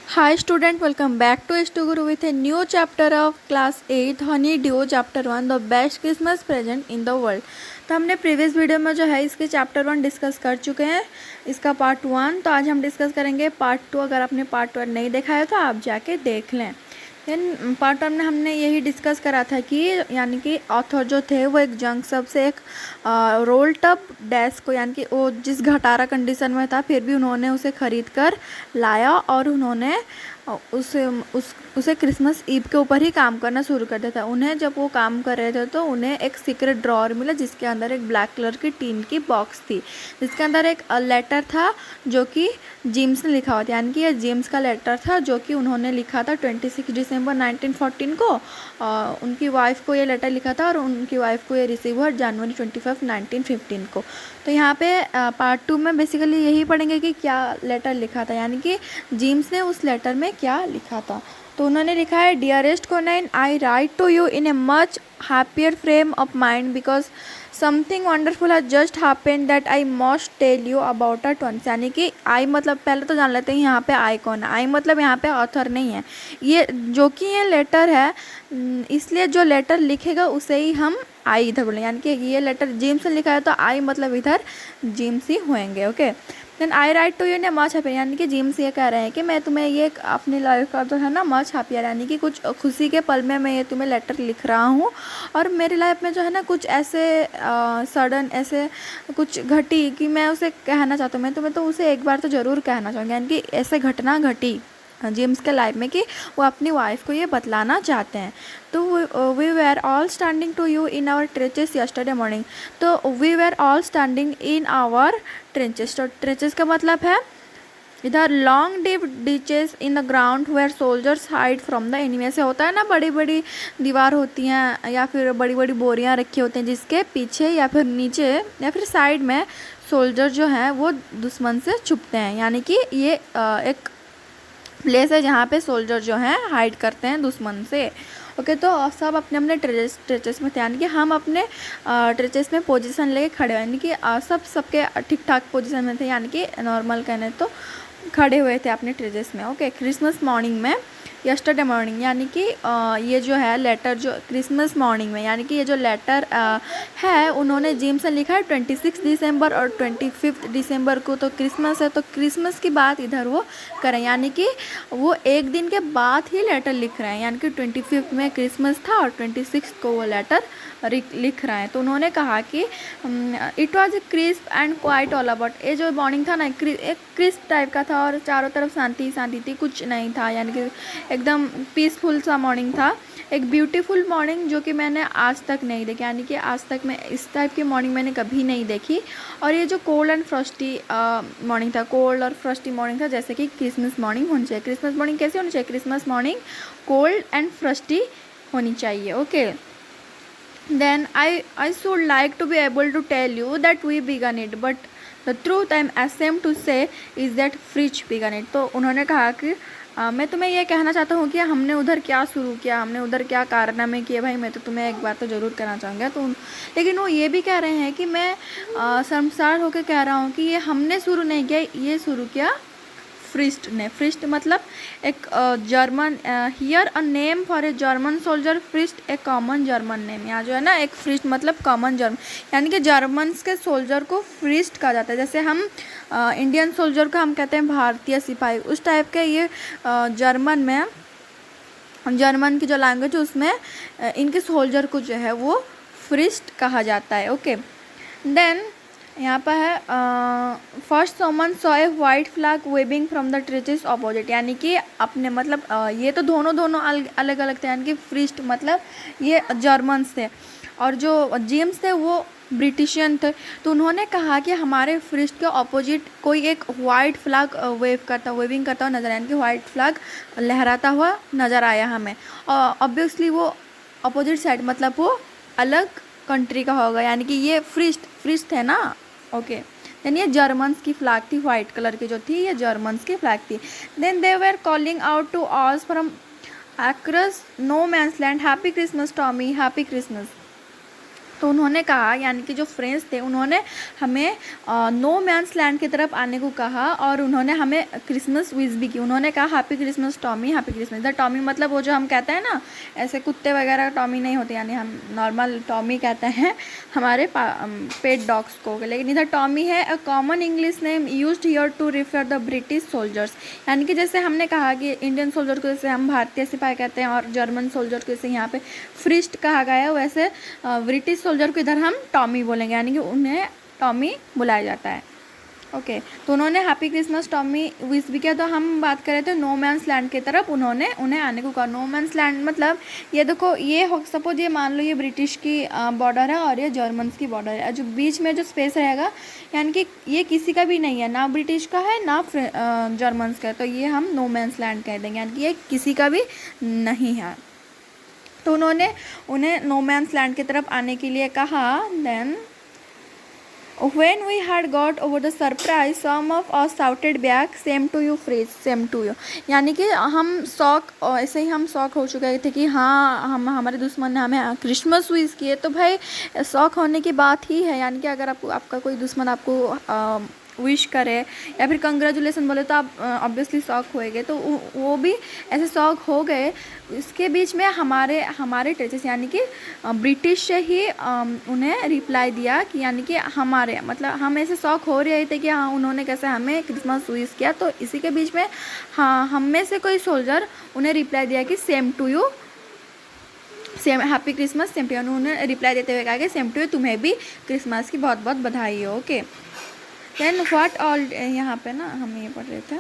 Hi student, welcome back to Guru with a new chapter of class 8 Honeydew chapter 1 the best Christmas present in the world। तो हमने previous video में जो है इसके chapter 1 discuss कर चुके हैं, इसका पार्ट 1। तो आज हम डिस्कस करेंगे पार्ट 2। अगर आपने पार्ट 1 नहीं देखा है तो आप जाके देख लें। देन पार्ट 1 में हमने यही डिस्कस करा था कि यानी कि ऑथर जो थे वो एक जंक सब से एक रोल टब डेस्क को, यानी कि वो जिस घटारा कंडीशन में था फिर भी उन्होंने उसे ख़रीद कर लाया और उन्होंने उसे क्रिसमस ईव के ऊपर ही काम करना शुरू कर दिया था। उन्हें जब वो काम कर रहे थे तो उन्हें एक सीक्रेट ड्रॉअर मिला जिसके अंदर एक ब्लैक कलर की टीन की बॉक्स थी जिसके अंदर एक लेटर था जो कि जेम्स ने लिखा हुआ था, यानी कि यह जेम्स का लेटर था जो कि उन्होंने लिखा था 26 दिसंबर 1914 को। उनकी वाइफ को ये लेटर लिखा था और उनकी वाइफ को ये रिसीव हुआ जनवरी 25 1915 को। तो यहाँ पे पार्ट 2 में बेसिकली यही पढ़ेंगे कि क्या लेटर लिखा था, यानी कि जेम्स ने उस लेटर में क्या लिखा था। तो उन्होंने लिखा है, dearest Connie, I write to you in a much happier frame of mind because something wonderful has just happened that I must tell you about at once. यानी कि आई मतलब पहले तो जान लेते हैं यहाँ पे आई कौन है। आई मतलब यहाँ पे ऑथर नहीं है, ये जो कि ये लेटर है, इसलिए जो लेटर लिखेगा उसे ही हम आई इधर बोलेंगे। यानी कि ये लेटर जेम्स ने लिखा है तो आई मतलब इधर जेम्स ही होंगे। Okay, then I write to you ने मच हैप्पियर, यानी कि जेम्स ये कह रहे हैं कि मैं तुम्हें ये अपनी लाइफ का जो है ना मच हैप्पियर, यानी कि कुछ खुशी के पल में मैं ये तुम्हें लेटर लिख रहा हूँ। और मेरी लाइफ में जो है ना कुछ ऐसे सडन ऐसे कुछ घटी कि मैं उसे कहना चाहता हूँ, मैं तुम्हें तो उसे एक बार तो ज़रूर कहना चाहूँगी। यानी कि ऐसे घटना घटी जेम्स के लाइफ में कि वो अपनी वाइफ को ये बतलाना चाहते हैं। तो we were all standing to you in our trenches yesterday morning. तो we were all standing in our trenches. तो ट्रेचेस का मतलब है इधर long deep ditches in the ground where soldiers hide from the enemy. ऐसे होता है ना, बड़ी बड़ी दीवार होती हैं या फिर बड़ी बड़ी बोरियां रखी होती हैं जिसके पीछे या फिर नीचे या फिर साइड में सोल्जर जो हैं वो दुश्मन से छुपते हैं। यानी कि ये एक प्लेस है जहाँ पे सोल्जर जो हैं हाइड करते हैं दुश्मन से। ओके, तो सब अपने अपने ट्रेचेस में थे, यानी कि हम अपने ट्रेचेस में पोजीशन लेके खड़े हुए, यानी कि सबके ठीक ठाक पोजीशन में थे, यानी कि नॉर्मल कहने तो खड़े हुए थे अपने ट्रेचेस में। ओके, क्रिसमस मॉर्निंग में यस्टरडे मॉर्निंग, यानी कि ये जो है लेटर जो क्रिसमस मॉर्निंग में, यानी कि ये जो लेटर है उन्होंने जेम्स ने लिखा है 26 दिसंबर और 25 दिसंबर को तो क्रिसमस है, तो क्रिसमस की बात इधर वो करें, यानी कि वो एक दिन के बाद ही लेटर लिख रहे हैं। यानी कि 25 में क्रिसमस था और 26 को वो लेटर लिख रहे हैं। तो उन्होंने कहा कि it was a crisp and quite all about. ये जो मॉर्निंग था ना एक क्रिस्प टाइप का था और चारों तरफ शांति शांति थी, कुछ नहीं था, यानी कि एकदम पीसफुल सा मॉर्निंग था। एक ब्यूटीफुल मॉर्निंग जो कि मैंने आज तक नहीं देखी, यानी कि आज तक मैं इस टाइप की मॉर्निंग मैंने कभी नहीं देखी। और ये जो कोल्ड एंड फ्रॉस्टी मॉर्निंग था, कोल्ड और फ्रॉस्टी मॉर्निंग था, जैसे कि क्रिसमस मॉर्निंग होनी चाहिए। क्रिसमस मॉर्निंग कैसी होनी चाहिए? Christmas morning cold and Frosty होनी चाहिए। Okay, then I should like to be able to tell you that we began it, but the truth I am ashamed to say is that Fritz began it। तो उन्होंने कहा कि मैं तुम्हें ये कहना चाहता हूँ कि हमने उधर क्या शुरू किया, हमने उधर क्या कारनामे किए। भाई मैं तो तुम्हें एक बार तो ज़रूर कहना चाहूँगा। तो लेकिन वो ये भी कह रहे हैं कि मैं शर्मसार होकर कह रहा हूँ कि ये हमने शुरू नहीं किया, ये शुरू किया फ्रिस्ट ने। फ्रिस्ट मतलब एक German, here a name for a German soldier, Fritz a common German name. यहाँ जो है ना एक फ्रिस्ट मतलब कॉमन जर्मन, यानी कि जर्मन्स के सोल्जर को फ्रिस्ट कहा जाता है। जैसे हम इंडियन सोल्जर को हम कहते हैं भारतीय सिपाही, उस टाइप के ये जर्मन में, जर्मन की जो लैंग्वेज है उसमें इनके सोल्जर को जो है वो फ्रिस्ट कहा जाता है। ओके, देन यहाँ पर है first someone saw a white flag waving from the trenches opposite. यानी कि अपने मतलब ये तो दोनों अलग अलग थे, यानी कि फ्रिस्ट मतलब ये जर्मन्स थे और जो जेम्स थे वो ब्रिटिशियन थे। तो उन्होंने कहा कि हमारे फ्रिस्ट के अपोजिट कोई एक वाइट फ्लैग वेविंग करता हुआ नजर आया, यानी कि वाइट फ्लैग लहराता हुआ नज़र आया हमें। और ऑब्वियसली वो अपोजिट साइड मतलब वो अलग कंट्री का होगा, यानी कि ये फ्रिस्ट है ना। ओके, देन ये जर्मन्स की फ्लैग थी, वाइट कलर की जो थी ये जर्मन्स की फ्लैग थी। Then they were calling out to ours from across no man's land, happy Christmas Tommy, happy Christmas. तो उन्होंने कहा, यानी कि जो फ्रेंड्स थे उन्होंने हमें नो मैंस लैंड की तरफ आने को कहा और उन्होंने हमें क्रिसमस विश भी की। उन्होंने कहा happy Christmas Tommy, happy Christmas. The Tommy मतलब वो जो हम कहते हैं ना, ऐसे कुत्ते वगैरह टॉमी नहीं होते, यानी हम नॉर्मल टॉमी कहते हैं हमारे पेट डॉग्स को, लेकिन इधर टॉमी है a common English name used here to refer the British soldiers. यानी कि जैसे हमने कहा कि इंडियन सोल्जर को जैसे हम भारतीय सिपाही कहते हैं और जर्मन सोल्जर को जैसे यहाँ पे फ्रिस्ट कहा गया है, वैसे ब्रिटिश सोल्जर को इधर हम टॉमी बोलेंगे, यानी कि उन्हें टॉमी बुलाया जाता है। ओके, तो उन्होंने हैप्पी क्रिसमस टॉमी विश भी किया। तो हम बात कर रहे थे नो मैंस लैंड की तरफ उन्होंने उन्हें आने को कहा। नो मैंस लैंड मतलब ये देखो, ये हो सपोज ये मान लो ये ब्रिटिश की बॉर्डर है और ये जर्मन्स की बॉर्डर है। जो बीच में जो स्पेस रहेगा, यानी कि ये किसी का भी नहीं है, ना ब्रिटिश का है ना जर्मन्स का है, तो ये हम नो मैंस लैंड कह देंगे, यानी कि ये किसी का भी नहीं है। तो उन्होंने उन्हें नो मैंस लैंड की तरफ आने के लिए कहा। Then When we had got over the surprise, some of us shouted back, "Same to you, freeze, same to you." यानी कि हम शॉक, ऐसे ही हम शॉक हो चुके थे कि हाँ हम हमारे दुश्मन ने हमें क्रिसमस विश किए। तो भाई शॉक होने की बात ही है, यानी कि अगर आपका कोई दुश्मन आपको विश करे या फिर कंग्रेचुलेसन बोले तो आप ऑब्वियसली शॉक होएंगे। तो वो भी ऐसे शॉक हो गए। इसके बीच में हमारे टीचर्स यानी कि ब्रिटिश से ही उन्हें रिप्लाई दिया कि यानी कि हमारे मतलब हम ऐसे शॉक हो रहे थे कि हाँ उन्होंने कैसे हमें क्रिसमस विश किया। तो इसी के बीच में हाँ हम में से कोई सोल्जर उन्हें रिप्लाई दिया कि same to you, same happy Christmas same to you. उन्होंने रिप्लाई देते हुए कहा कि सेम टू यू, तुम्हें भी क्रिसमस की बहुत बहुत बधाई हो। ओके, देन व्हाट ऑल, यहाँ पे ना हम ये पढ़ रहे थे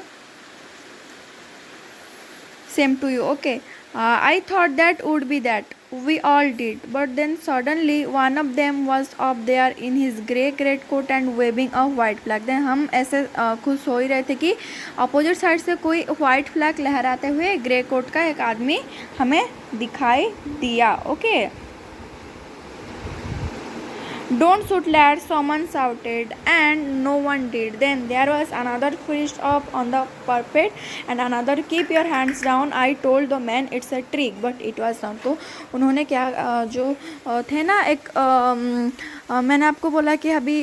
same to you. Okay, I thought that would be that. We all did. But then suddenly one of them was up there in his grey greatcoat and waving a white flag. Then हम ऐसे खुश हो ही रहे थे कि opposite side से कोई white flag लहराते हुए ग्रे कोट का एक आदमी हमें दिखाई दिया। Okay, "Don't shoot lads," someone shouted, and no one did. Then there was another fist up on the parapet and another, "Keep your hands down. I told the man it's a trick, but it was not." तो उन्होंने क्या जो थे ना एक मैंने आपको बोला कि अभी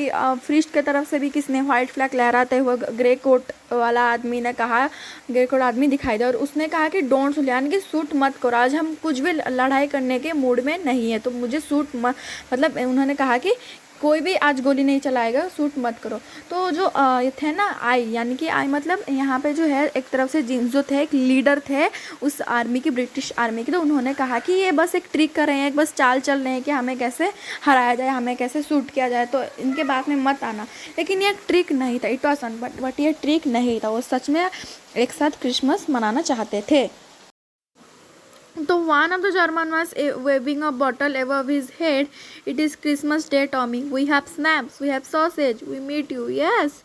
फ्रिस्ट की तरफ से भी किसने वाइट फ्लैग लहराते हुए ग्रे कोट वाला आदमी ने कहा, ग्रे कोट आदमी दिखाई दे, और उसने कहा कि डोंट शूट, यानी कि शूट मत करो, आज हम कुछ भी लड़ाई करने के मूड में नहीं है, तो मुझे शूट मत, मतलब उन्होंने कहा कि कोई भी आज गोली नहीं चलाएगा, शूट मत करो। तो जो ये थे ना आई, यानी कि आई मतलब यहाँ पे जो है एक तरफ से जो थे एक लीडर थे उस आर्मी की, ब्रिटिश आर्मी की। तो उन्होंने कहा कि ये बस एक ट्रिक कर रहे हैं, एक बस चाल चल रहे हैं कि हमें कैसे हराया जाए, हमें कैसे शूट किया जाए, तो इनके बात में मत आना। लेकिन ये ट्रिक नहीं था, इट वॉज बट ये ट्रिक नहीं था, वो सच में एक साथ क्रिसमस मनाना चाहते थे। तो one of the German was waving a bottle above his head. "It is Christmas Day, Tommy. We have snaps, we have sausage, we meet you." Yes.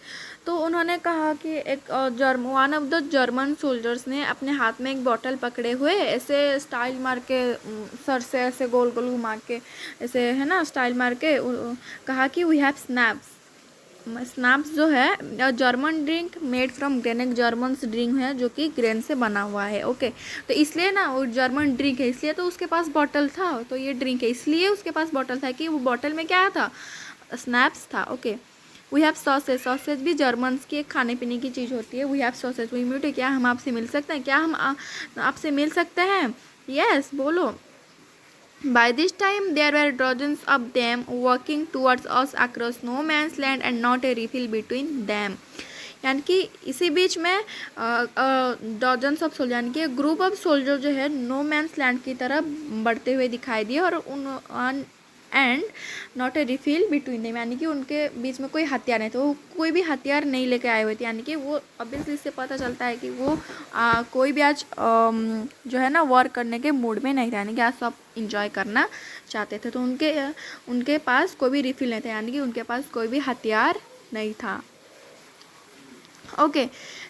तो उन्होंने कहा कि एक one of the German soldiers ने अपने हाथ में एक बॉटल पकड़े हुए ऐसे स्टाइल मार के सर से ऐसे गोल गोल घुमा के ऐसे है ना स्टाइल मार के कहा कि वी हैव स्नैप्स। स्नैप्स जो है German drink made from grain, एक जर्मन ड्रिंक है जो कि ग्रेन से बना हुआ है। ओके, तो इसलिए ना वो जर्मन ड्रिंक है, इसलिए तो उसके पास बॉटल था, तो ये ड्रिंक है इसलिए उसके पास बॉटल था कि वो बॉटल में क्या था, स्नैप्स था। Okay, we have sausage, sausage भी जर्मन्स की एक खाने पीने की चीज़ होती है। We have sausage, we meat, क्या हम आपसे मिल सकते हैं, क्या हम आपसे मिल सकते हैं? यस, बोलो। By this time there were dozens of them walking towards us across no man's land and not a refill between them. यानी कि इसी बीच में डॉजन्स ऑफ सोल्जर यानी कि ग्रुप ऑफ सोल्जर जो है नो मैंस लैंड की तरफ बढ़ते हुए दिखाई दिए और उन and not a refill between them, यानी कि उनके बीच में कोई हथियार नहीं था, वो कोई भी हथियार नहीं लेके आए हुए थे। यानी कि वो ऑब्वियसली इससे पता चलता है कि वो कोई भी आज जो है ना वॉर करने के मूड में नहीं था, यानी कि आज सब इंजॉय करना चाहते थे। तो उनके पास कोई भी रिफिल नहीं था, यानी कि उनके पास कोई भी हथियार नहीं था। Okay,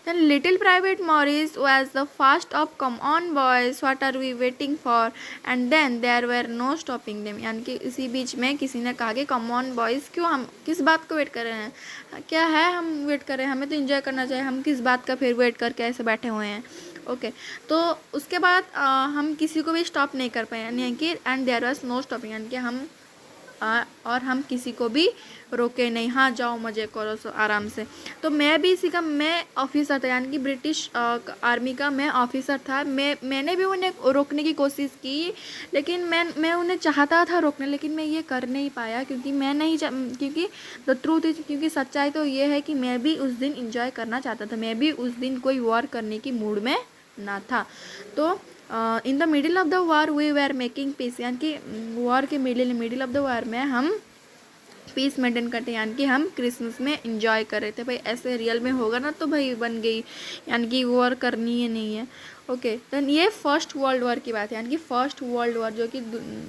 then little Private Maurice was the first up. "Come on boys, what are we waiting for?" And then there were no stopping them. यानी कि इसी बीच में किसी ने कहा कि come on boys, क्यों, हम किस बात को वेट कर रहे हैं, क्या है हम वेट कर रहे हैं, हमें तो इंजॉय करना चाहिए, हम किस बात का फिर वेट करके ऐसे बैठे हुए हैं। ओके, तो उसके बाद हम किसी को भी स्टॉप नहीं कर पाए, यानी कि and there was no stopping, यानी कि हम और हम किसी को भी रोके नहीं, हाँ जाओ मज़े करो सो आराम से। तो मैं भी इसी का, मैं ऑफिसर था, यानी कि ब्रिटिश आर्मी का मैं ऑफिसर था। मैंने भी उन्हें रोकने की कोशिश की, लेकिन मैं उन्हें चाहता था रोकने, लेकिन मैं ये कर नहीं पाया, क्योंकि मैं नहीं क्योंकि द ट्रूथ इज, क्योंकि सच्चाई तो ये है कि मैं भी उस दिन इंजॉय करना चाहता था, मैं भी उस दिन कोई वॉर करने की मूड में ना था। तो in the middle of the war we were making peace, यानी कि वॉर के मिडिल ऑफ द वॉर में हम पीस मेंटेन करते, यानी कि हम क्रिसमस में इंजॉय कर रहे थे। भाई ऐसे रियल में होगा ना तो भाई बन गई, यानी कि वॉर करनी है नहीं है। ओके, देन ये फर्स्ट वर्ल्ड वॉर की बात है, यानी कि फर्स्ट वर्ल्ड वॉर जो कि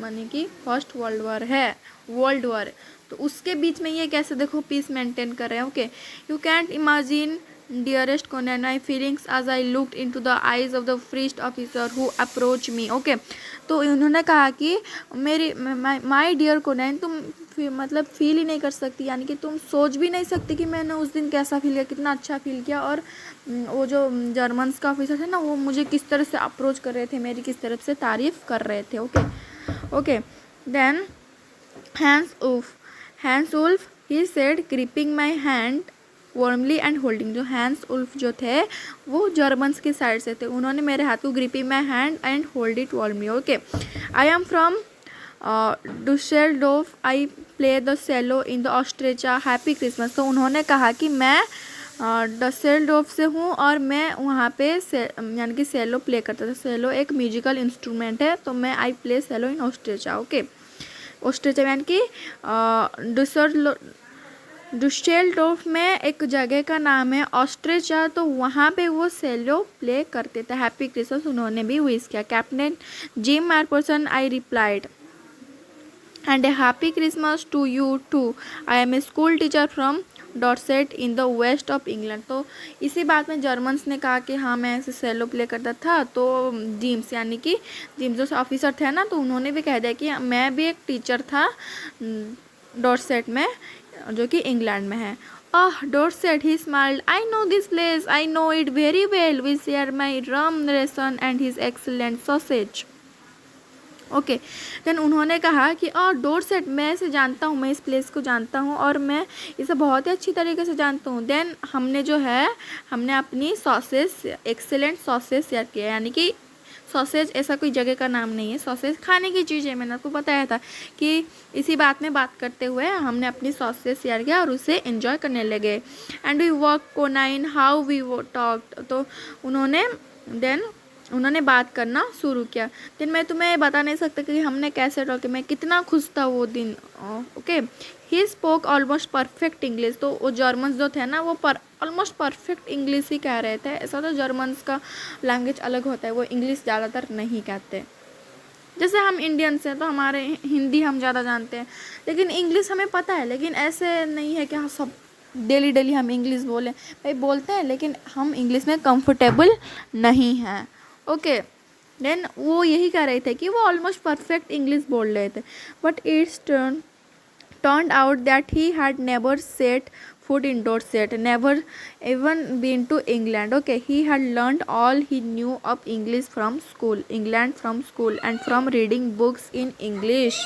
माने कि फर्स्ट वर्ल्ड वॉर है, वर्ल्ड वॉर, तो उसके बीच में ये कैसे देखो पीस मेंटेन कर रहे हैं। Okay, you can't imagine dearest Conan my feelings as I looked into the eyes of the first officer who approached me। Okay, तो उन्होंने कहा कि मेरी माई डियर कोनैन, तुम मतलब फील ही नहीं कर सकती, यानी कि तुम सोच भी नहीं सकती कि मैंने उस दिन कैसा फील किया, कितना अच्छा फील किया। और वो जो जर्मन्स का ऑफिसर थे ना, वो मुझे किस तरह से अप्रोच कर रहे थे, मेरी किस तरह से तारीफ़ कर रहे थे। Okay, then Hans Wulf he said gripping my hand warmly and holding. जो हैंस उल्फ जो थे वो जर्मन्स की साइड से थे, उन्होंने मेरे हाथ को gripping my hand and hold it warmly. Okay, I am from Dusseldorf, I play the cello in the orchestra, happy Christmas. तो उन्होंने कहा कि मैं डसेल्डोर्फ से हूँ और मैं वहाँ पे यानी कि सेलो प्ले करता था। सेलो एक म्यूजिकल इंस्ट्रूमेंट है, तो मैं I play cello in ऑस्ट्रेचा। Okay, ऑस्ट्रेचा यानी कि डुसेल्डोर्फ में एक जगह का नाम है ऑस्ट्रेचा, तो वहाँ पे वो सेलो प्ले करते थे। हैप्पी क्रिसमस उन्होंने भी विश किया। Captain Jim Macpherson, I replied and a happy Christmas to you too, I am a school teacher from Dorset in the west of England. तो इसी बात में जर्मन्स ने कहा कि हाँ मैं ऐसे सेलो प्ले करता था। तो जिम्स यानी कि जिम्स जो ऑफिसर थे ना, तो उन्होंने भी कह दिया कि मैं भी एक टीचर था डॉर्सेट में, जो कि इंग्लैंड में है। Dorset, he smiled, I know this place, I know it very well, we share my rum ration and his excellent sausage. Okay, then उन्होंने कहा कि डॉर्सेट, मैं इसे जानता हूँ, मैं इस प्लेस को जानता हूँ और मैं इसे बहुत ही अच्छी तरीके से जानता हूँ। देन हमने अपनी सॉसेज, एक्सीलेंट सॉसेज शेयर किया, यानी कि सॉसेज ऐसा कोई जगह का नाम नहीं है, सॉसेज खाने की चीज़ है। मैंने आपको बताया था कि इसी बात में बात करते हुए हमने अपनी सॉसेज शेयर किया और उसे एंजॉय करने लगे। एंड वी वर्क कोनाइन हाउ वी टॉक्ड, तो उन्होंने बात करना शुरू किया। देन मैं तुम्हें बता नहीं सकता कि हमने कैसे टॉक किया, मैं कितना खुश था वो दिन। Okay, he spoke almost perfect English, तो वो जर्मन्स जो थे ना वो ऑलमोस्ट परफेक्ट इंग्लिश ही कह रहे थे। ऐसा तो जर्मन्स का लैंग्वेज अलग होता है, वो इंग्लिश ज़्यादातर नहीं कहते। जैसे हम इंडियंस हैं तो हमारे हिंदी हम ज़्यादा जानते हैं, लेकिन इंग्लिश हमें पता है, लेकिन ऐसे नहीं है कि हाँ सब डेली हम इंग्लिश बोलें। भाई बोलते हैं, लेकिन हम इंग्लिश में कंफर्टेबल नहीं हैं। ओके, देन वो यही कह रहे थे कि वो ऑलमोस्ट परफेक्ट इंग्लिश बोल रहे थे, but it's turned out that he had never set foot in Dorset, never even been to England. Okay, he had learned all he knew of English from school, and from reading books in English.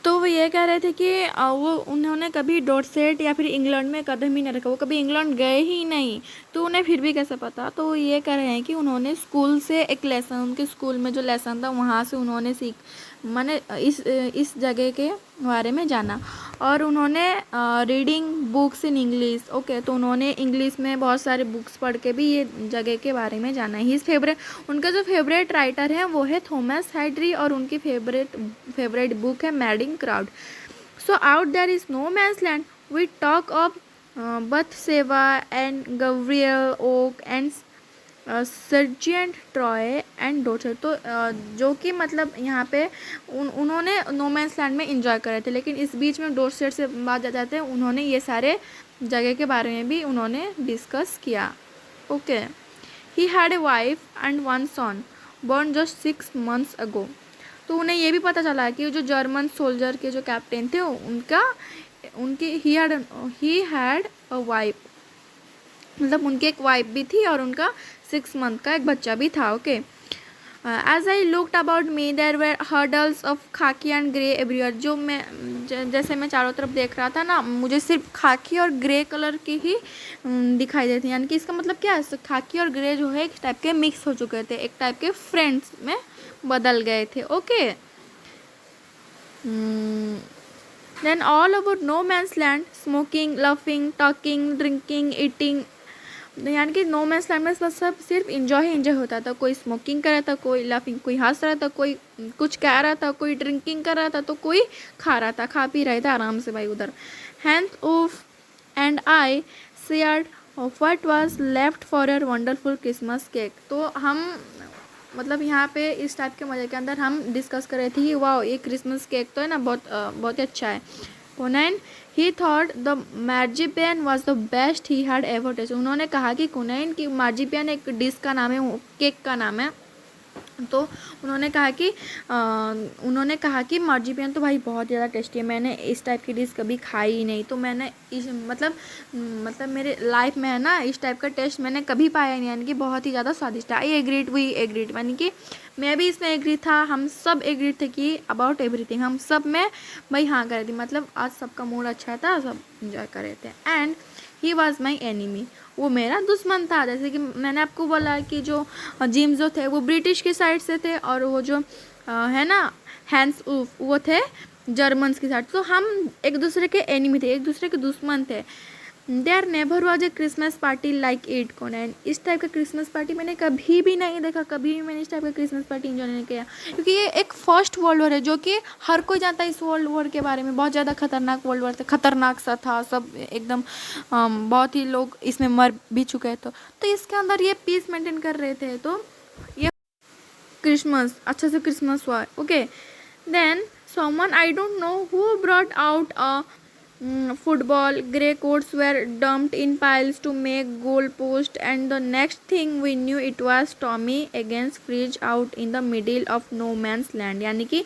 तो वो ये कह रहे थे कि वो उन्होंने कभी डॉर्सेट या फिर इंग्लैंड में कदम ही नहीं रखा, वो कभी इंग्लैंड गए ही नहीं, तो उन्हें फिर भी कैसे पता। तो वो ये कह रहे हैं कि उन्होंने स्कूल से एक लेसन, उनके स्कूल में जो लेसन था वहाँ से उन्होंने माने इस जगह के बारे में जाना, और उन्होंने reading books in English. Okay, तो उन्होंने इंग्लिश में बहुत सारे बुक्स पढ़ के भी ये जगह के बारे में जाना है। उनका जो फेवरेट राइटर है वो है थॉमस हाइड्री, और उनकी फेवरेट बुक है Madding Crowd. So out there is no man's land, we talk of Bathsheba and Gabriel Oak and Sergeant Troy and daughter. तो जो कि मतलब यहाँ पे उन्होंने नो मैंस लैंड में इंजॉय करे थे, लेकिन इस बीच में डॉर्सेट से बात जाते हैं, उन्होंने ये सारे जगह के बारे में भी उन्होंने डिस्कस किया। Okay, he had a wife and one son born just 6 months ago। तो उन्हें ये भी पता चला कि जो जर्मन सोल्जर के जो कैप्टन थे ही हैड अ वाइफ, मतलब उनकी एक वाइफ भी थी और उनका 6 month का एक बच्चा भी था। Okay, as I looked about me there were hurdles of khaki and grey everywhere. जो मैं जैसे मैं चारों तरफ देख रहा था ना, मुझे सिर्फ खाकी और ग्रे कलर की ही दिखाई देती, यानी कि इसका मतलब क्या है, तो खाकी और ग्रे जो है एक टाइप के मिक्स हो चुके थे, एक टाइप के फ्रेंड्स में बदल गए थे। Okay, then all over no man's land, smoking, laughing, talking, drinking, eating, यानी कि नो मैंस लैंड में बस सब सिर्फ इंजॉय ही इंजॉय होता था। कोई स्मोकिंग कर रहा था, कोई लाफिंग, कोई हंस रहा था, कोई कुछ कह रहा था, कोई ड्रिंकिंग कर रहा था, तो कोई खा रहा था, खा पी रहे थे आराम से भाई उधर। Hans of and I shared what was left for your wonderful Christmas cake. तो हम मतलब यहाँ पे इस टाइप के मज़े के अंदर हम डिस्कस कर रहे थे कि वाह ये क्रिसमस केक तो है ना बहुत ही अच्छा है। Connie he thought the marzipan was the best he had ever taste. उन्होंने कहा कि कुनैन की मार्जिपियन एक डिश का नाम है, केक का नाम है, तो उन्होंने कहा कि मार्जिपियन तो भाई बहुत ज़्यादा टेस्टी है, मैंने इस टाइप की डिश कभी खाई ही नहीं, तो मैंने इस मतलब मेरे लाइफ में है ना इस टाइप का टेस्ट मैंने कभी पाया नहीं, यानी कि बहुत ही ज़्यादा स्वादिष्ट है। आई एग्रीड, वी एग्रीड, यानी कि मैं भी इसमें एग्री था, हम सब एग्रीड थे कि अबाउट एवरीथिंग, हम सब में भाई हाँ कर रही थी, मतलब आज सबका मूड अच्छा था, सब इंजॉय कर रहे थे। And he was my enemy, वो मेरा दुश्मन था। जैसे कि मैंने आपको बोला कि जो जिम्स जो थे वो ब्रिटिश की साइड से थे, और वो जो है ना हैंस उफ वो थे जर्मन्स की साइड। तो हम एक दूसरे के एनिमी थे, एक दूसरे के दुश्मन थे। There never was a Christmas party like it Connie. इस टाइप का क्रिसमस पार्टी मैंने कभी भी नहीं देखा, कभी भी मैंने इस टाइप का क्रिसमस पार्टी इंजॉय नहीं किया, क्योंकि ये एक फर्स्ट वर्ल्ड वॉर है जो कि हर कोई जानता है इस वर्ल्ड वॉर के बारे में, बहुत ज़्यादा खतरनाक वर्ल्ड वॉर था, खतरनाक सा था, सब एकदम बहुत ही लोग इसमें मर भी चुके हैं। तो इसके अंदर ये पीस मेंटेन कर रहे थे, तो ये क्रिसमस अच्छे से क्रिसमस हुआ। Okay, then someone I don't know who brought out a football. Grey coats were dumped in piles to make goal post, and the next thing we knew it was Tommy against Fridge out in the middle of no man's land। यानी कि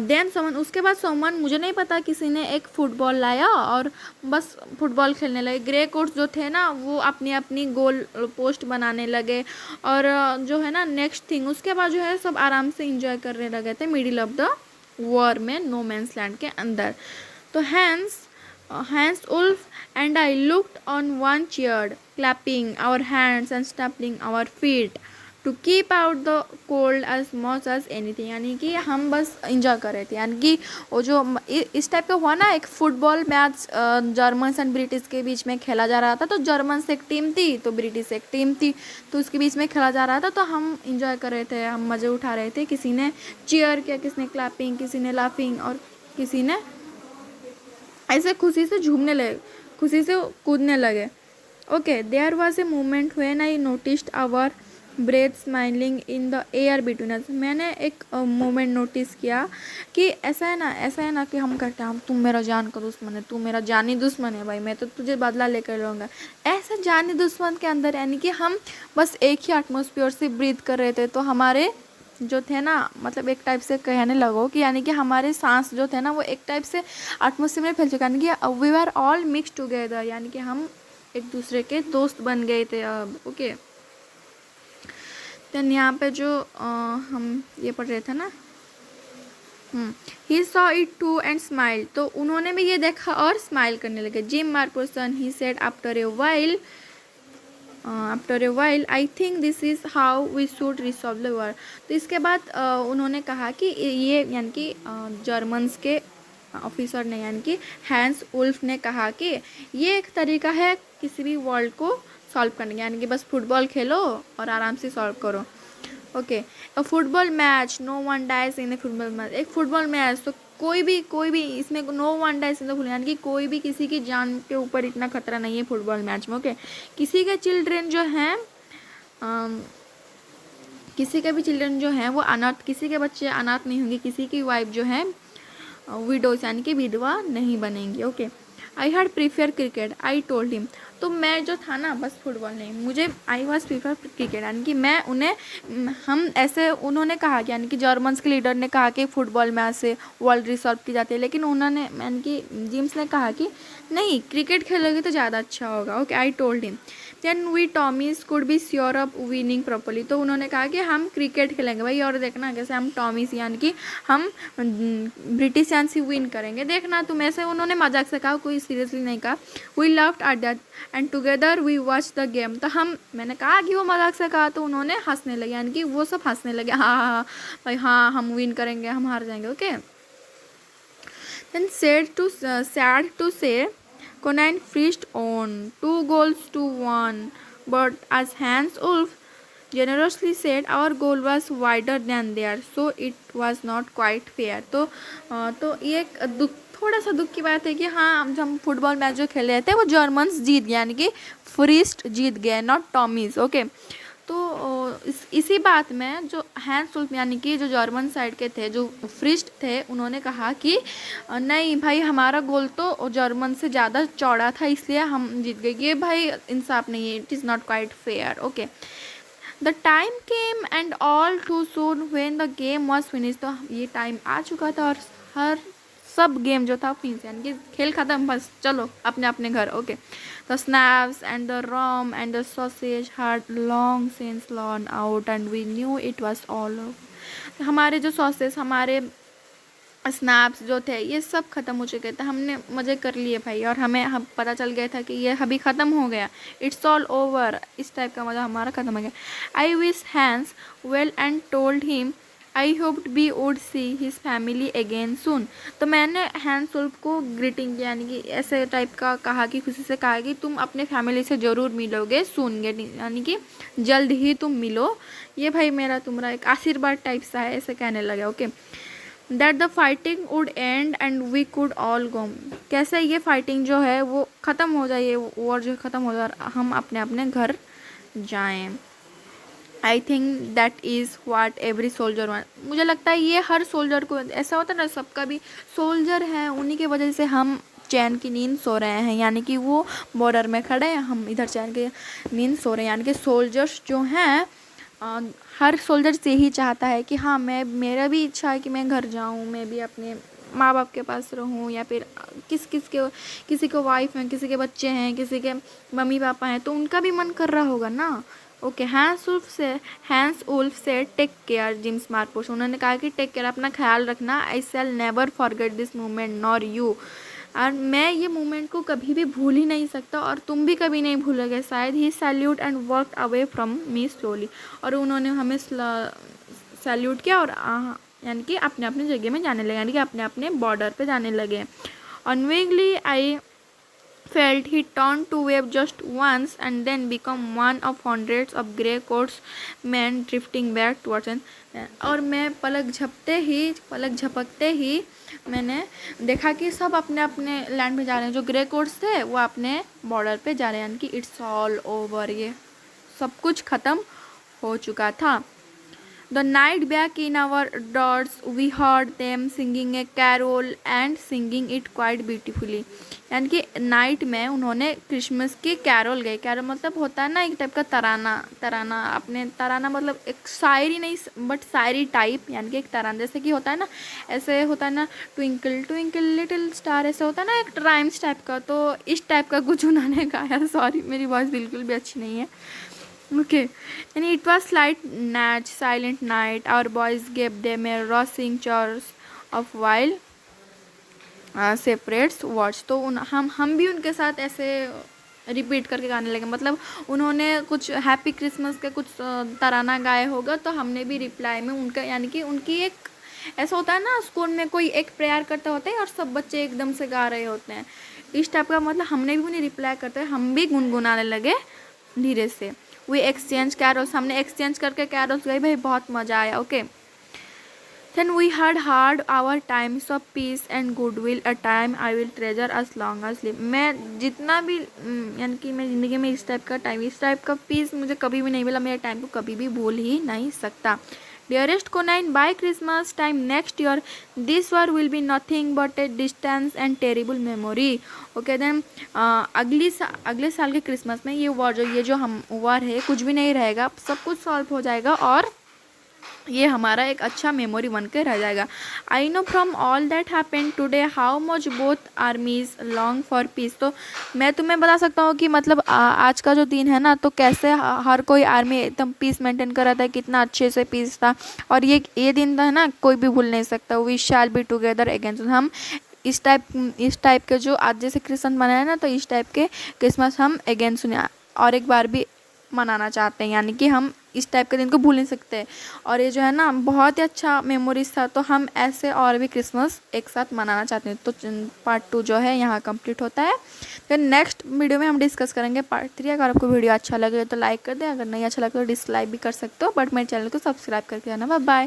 then someone, उसके बाद someone, मुझे नहीं पता, किसी ने एक फुटबॉल लाया और बस फुटबॉल खेलने लगे। ग्रे कोट्स जो थे ना वो अपनी अपनी गोल पोस्ट बनाने लगे, और जो है ना नेक्स्ट थिंग उसके बाद जो है सब आराम से इंजॉय करने लगे थे मिडिल ऑफ द वॉर में, नो मैंस लैंड के अंदर। तो Hans Wolf and I looked on one chair clapping our hands and stamping our feet to keep out the cold as much as anything. यानी कि हम बस enjoy कर रहे थे, यानी कि वो जो इस टाइप का हुआ ना एक football match Germans and British के बीच में खेला जा रहा था। तो जर्मन्स एक टीम थी तो ब्रिटिश एक टीम थी, तो उसके बीच में खेला जा रहा था, तो हम इंजॉय कर रहे थे, हम मज़े उठा रहे थे। किसी ने चीयर किया, किसी ने क्लैपिंग, किसी ने लाफिंग, और किसी ने ऐसे खुशी से झूमने लगे, खुशी से कूदने लगे। Okay, there was a moment when I noticed our breath smiling in the air between us. मैंने एक मोमेंट नोटिस किया कि ऐसा है ना कि हम कहते हैं हम तुम मेरा जान का दुश्मन है, तू मेरा जानी दुश्मन है भाई, मैं तो तुझे बदला लेकर लूँगा। ऐसा जानी दुश्मन के अंदर, यानी कि हम बस एक ही एटमॉस्फेयर से ब्रीथ कर रहे थे, तो हमारे जो थे ना मतलब एक टाइप से कहने लगो कि यानी कि हमारे सांस जो थे ना वो एक टाइप से एटमॉस्फेयर में फैल चुका, यानी कि we are all mix together, यानी कि हम एक दूसरे के दोस्त बन गए थे अब। ओके, देन यहाँ पे जो हम ये पढ़ रहे थे ना, he saw it too and smile, तो उन्होंने भी ये देखा और स्माइल करने लगे। Jim Macpherson he said after a while I think this is how we should resolve the war. तो इसके बाद उन्होंने कहा कि ये, यानी कि जर्मन्स के ऑफिसर ने, यानी कि हैंस उल्फ ने कहा कि ये एक तरीका है किसी भी वर्ल्ड को सॉल्व करने का, यानी कि बस फुटबॉल खेलो और आराम से सॉल्व करो। Okay, a football match, no one dies in a football match. एक फुटबॉल मैच तो कोई भी इसमें no one dies in the football, यानी कि कोई भी किसी की जान के ऊपर इतना खतरा नहीं है फुटबॉल मैच में। ओके, किसी के चिल्ड्रेन जो हैं किसी के भी चिल्ड्रन जो हैं वो अनाथ, किसी के बच्चे अनाथ नहीं होंगे, किसी की वाइफ जो है विडोज यानी कि विधवा नहीं बनेंगी। Okay, I had prefer cricket, I told him. तो मैं जो था ना बस फुटबॉल नहीं, मुझे आई वॉज प्रीफर क्रिकेट, यानी कि मैं उन्हें हम ऐसे उन्होंने कहा कि, यानी कि जर्मन्स के लीडर ने कहा कि फुटबॉल मैच से वर्ल्ड रिसॉल्व की जाती है, लेकिन उन्होंने यानी कि जिम्स ने कहा कि नहीं क्रिकेट खेलोगे तो ज़्यादा अच्छा होगा। Okay, I told him then we Tommies could be sure of winning properly. तो उन्होंने कहा कि हम क्रिकेट खेलेंगे भाई, और देखना कैसे हम टॉमीज यानी कि हम ब्रिटिशियंस ही विन करेंगे, देखना तुम, ऐसे उन्होंने मजाक से कहा, कोई सीरियसली नहीं कहा। We loved at that and together we watch the game. तो हम, मैंने कहा कि वो मजाक से कहा तो उन्होंने हंसने लगे, यानी कि वो सब हंसने लगे, हाँ हाँ हाँ भाई हाँ हम विन करेंगे, हम हार जाएंगे, okay. Then sad to say Conan finished on 2 goals to 1, but as Hans Wolf generously said, our goal was wider than theirs, so it was not quite fair। तो ये एक थोड़ा सा दुख की बात है कि हाँ, जब हम फुटबॉल मैच जो खेले रहे थे वो जर्मन्स जीत गए, यानी कि फ्रीस्ट जीत गए, नॉट टॉमीज, ओके। तो इसी बात में जो हैंस वुल्फ यानी कि जो जर्मन साइड के थे, जो फ्रिस्ट थे, उन्होंने कहा कि नहीं भाई हमारा गोल तो जर्मन से ज़्यादा चौड़ा था, इसलिए हम जीत गए, ये भाई इंसाफ नहीं है, it is not quite fair, okay. The time came and all too soon when the game was finish. तो ये टाइम आ चुका था और हर सब गेम जो था फिनिश, यानी कि खेल खत्म, बस चलो अपने अपने घर, okay. The schnapps and the rum and the sausage had long since run out and we knew it was all over. हमारे जो सॉसेज, हमारे स्नैप्स जो थे, ये सब ख़त्म हो चुके थे, हमने मज़े कर लिए भाई, और हमें हम पता चल गया था कि ये अभी ख़त्म हो गया, इट्स ऑल ओवर, इस टाइप का मज़ा हमारा ख़त्म हो गया। I wish Hans well and told him I hoped we would see his family again soon. तो मैंने हैंस वुल्फ को ग्रीटिंग यानी कि ऐसे टाइप का कहा कि खुशी से कहा कि तुम अपने फैमिली से ज़रूर मिलोगे सून, यानी कि जल्द ही तुम मिलो, ये भाई मेरा तुम्हारा एक आशीर्वाद टाइप सा है, ऐसे कहने लगे, okay. That the fighting would end and we could all go. कैसे ये फाइटिंग जो है वो ख़त्म हो जाए, वॉर जो ख़त्म हो जाए, हम अपने अपने घर जाएं। I think that is what every soldier one. मुझे लगता है ये हर सोल्जर को ऐसा होता है ना, सबका भी सोल्जर है, उन्हीं की वजह से हम चैन की नींद सो रहे हैं, यानी कि वो बॉर्डर में खड़े हैं, हम इधर चैन की नींद सो रहे हैं, यानी कि सोल्जर्स जो हैं, हर सोल्जर से ही चाहता है कि हाँ मैं, मेरा भी इच्छा है कि मैं घर जाऊँ, मैं भी अपने माँ बाप के पास रहूँ, या फिर किसी को वाइफ है, किसी के बच्चे हैं, किसी के मम्मी पापा हैं, तो उनका भी मन कर रहा होगा ना, ओके। हैंस वुल्फ से टेक केयर जिम्स मार्कोस। उन्होंने कहा कि टेक केयर, अपना ख्याल रखना, I shall never forget this moment nor you, और मैं ये मोमेंट को कभी भी भूल ही नहीं सकता, और तुम भी कभी नहीं भूलोगे शायद। ही सैल्यूट एंड वर्क अवे फ्रॉम मी स्लोली। और उन्होंने हमें सैल्यूट किया और यानी कि अपने अपने जगह में जाने लगे, यानी कि अपने अपने बॉर्डर पे जाने लगे। अनविंगली आई felt he turned to wave just once and then become one of hundreds of grey coats men drifting back towards us। और मैं पलक झपकते ही मैंने देखा कि सब अपने अपने लैंड पे जा रहे हैं, जो ग्रे कोट्स थे वो अपने बॉर्डर पे जा रहे हैं, यानी कि इट्स ऑल ओवर, ये सब कुछ ख़त्म हो चुका था। The night back in our doors, we heard them singing a carol and singing it quite beautifully। यानी कि नाइट में उन्होंने क्रिसमस की कैरोल गए। कैरोल मतलब होता है ना एक टाइप का तराना अपने तराना मतलब एक शायरी नहीं बट शायरी टाइप, यानी कि एक तराना जैसे कि होता है ना, ऐसे होता है ना, ट्विंकल ट्विंकल लिटिल स्टार, ऐसे होता है ना एक राइम्स टाइप का, तो इस टाइप का कुछ उन्होंने गाया। सॉरी मेरी वॉइस बिल्कुल भी अच्छी नहीं है, okay। And it was silent night, our boys gave them a rushing chorus of while separates watch। तो हम भी उनके साथ ऐसे रिपीट करके गाने लगे, मतलब उन्होंने कुछ हैप्पी क्रिसमस के कुछ तराना गाए होगा, तो हमने भी रिप्लाई में उनका, यानी कि उनकी एक ऐसा होता है ना स्कूल में कोई एक प्रेयर करता होता है और सब बच्चे एकदम से गा रहे होते हैं, इस टाइप का, मतलब हमने भी उन्हें रिप्लाई करते हैं, हम भी गुनगुनाने लगे धीरे से। वी एक्सचेंज कैरोल्स, हमने एक्सचेंज करके कैरोल्स गए भाई, बहुत मज़ा आया, okay. Then we had our times of peace and goodwill, a time I will treasure as long as live. मैं जितना भी यानी कि मेरी ज़िंदगी में इस टाइप का पीस मुझे कभी भी नहीं मिला, मेरे टाइम को कभी भी भूल ही नहीं सकता। Dearest Conan, by Christmas time next year, this war will be nothing but a distant and terrible memory। Okay, then अगले साल के क्रिसमस में ये जो हम वॉर है कुछ भी नहीं रहेगा, सब कुछ सॉल्व हो जाएगा और ये हमारा एक अच्छा मेमोरी बन के रह जाएगा। I know from all that happened today how much both आर्मीज long for piece. तो मैं तुम्हें बता सकता हूँ कि मतलब आज का जो दिन है ना, तो कैसे हर कोई आर्मी एकदम पीस मेंटेन कर रहा था, कितना अच्छे से पीस था। और ये दिन था ना, कोई भी भूल नहीं सकता। We shall be together again. तो हम इस टाइप के जो आज जैसे क्रिसमस मनाए ना, तो इस टाइप के क्रिसमस हम अगेन सुने और एक बार भी मनाना चाहते हैं, यानी कि हम इस टाइप के दिन को भूल नहीं सकते। और ये जो है ना, बहुत ही अच्छा मेमोरीज था। तो हम ऐसे और भी क्रिसमस एक साथ मनाना चाहते हैं। तो पार्ट 2 जो है यहाँ कंप्लीट होता है। फिर नेक्स्ट वीडियो में हम डिस्कस करेंगे पार्ट 3। अगर आपको वीडियो अच्छा लगे तो लाइक कर दें, अगर नहीं अच्छा लगे तो डिसलाइक भी कर सकते हो, बट मेरे चैनल को सब्सक्राइब करके आना। Bye bye.